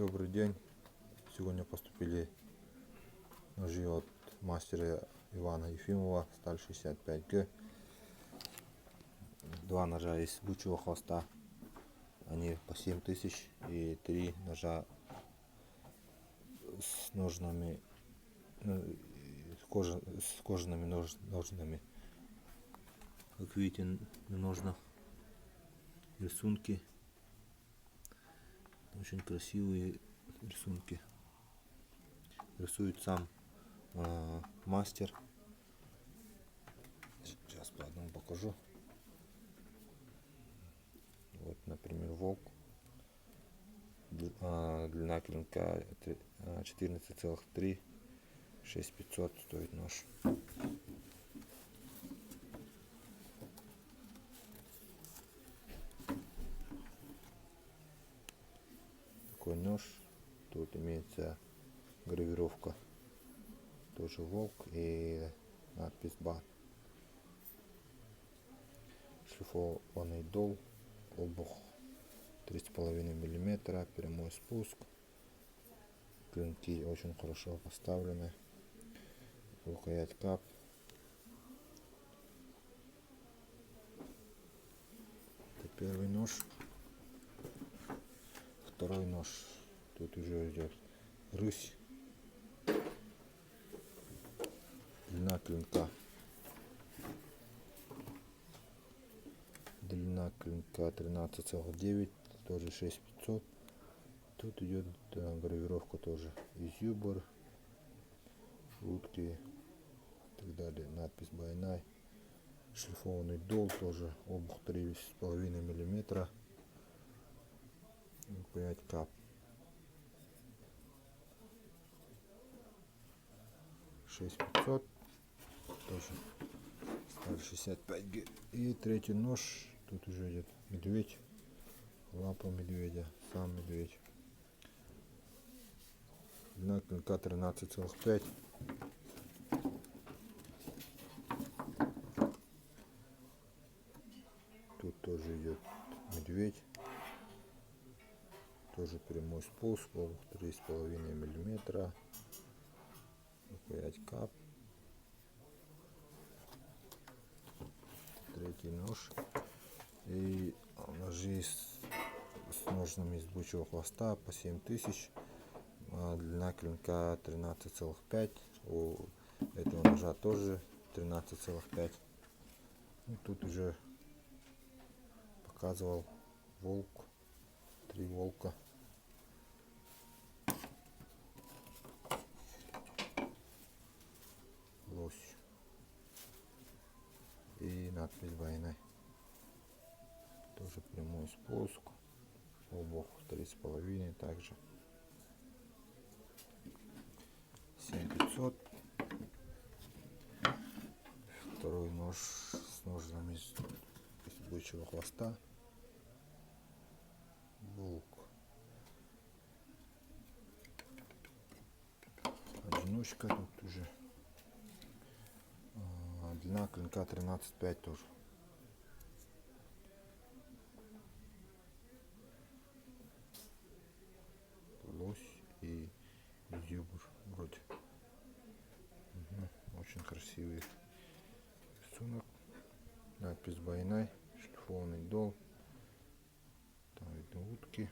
Добрый день. Сегодня поступили ножи от мастера Ивана Ефимова, сталь 65Г. Два ножа из бычьего хвоста, они по 7000, и три ножа с ножнами, с кожаными ножнами. Как видите, на ножнах рисунки, очень красивые рисунки. Рисует сам мастер. Сейчас по одному покажу. Вот, например, волк. Длина клинка 14,3, 6500 стоит нож. Такой нож. Тут имеется гравировка, тоже волк, и надпись БА. Шлифованный дол, обух 3,5 мм, прямой спуск. Клинки очень хорошо поставлены. Рукоять кап. Это первый нож. Второй нож. Тут уже идет рысь. Длина клинка. Длина клинка 13,9, тоже 6500. Тут идет гравировка тоже. Изюбр, утки и так далее. Надпись Байнай. Шлифованный дол, тоже обух 3,5 мм. Рукоять кап. 6500, тоже сталь 65Г. И третий нож. Тут уже идет медведь, лапа медведя, сам медведь. Длина клинка 13,5. Тут тоже идет медведь, тоже прямой спуск, обух 3,5 мм. Рукоять кап. Третий нож. И ножи с ножнами из бычьего хвоста по 7000. Длина клинка 13,5. У этого ножа тоже 13,5. Тут уже показывал волк, три волка. Лось. И надпись Байнай. Тоже прямой спуск. Обух 3,5 также. 7500. Второй нож с ножнами из бычьего хвоста. Волк. Одиночка тут уже. Длина клинка 13,5 тоже. Лось и зюбр вроде. Очень красивый рисунок. Надпись Байнай. Шлифованный дол. Там видно утки.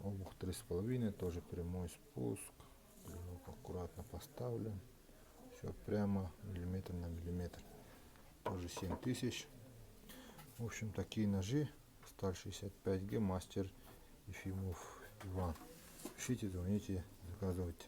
Обух 3,5, тоже прямой спуск. Клинок аккуратно поставлен. Все прямо, миллиметр на миллиметр. Тоже 7000. В общем, такие ножи. Сталь 65Г, мастер Ефимов Иван. Пишите, звоните, заказывайте.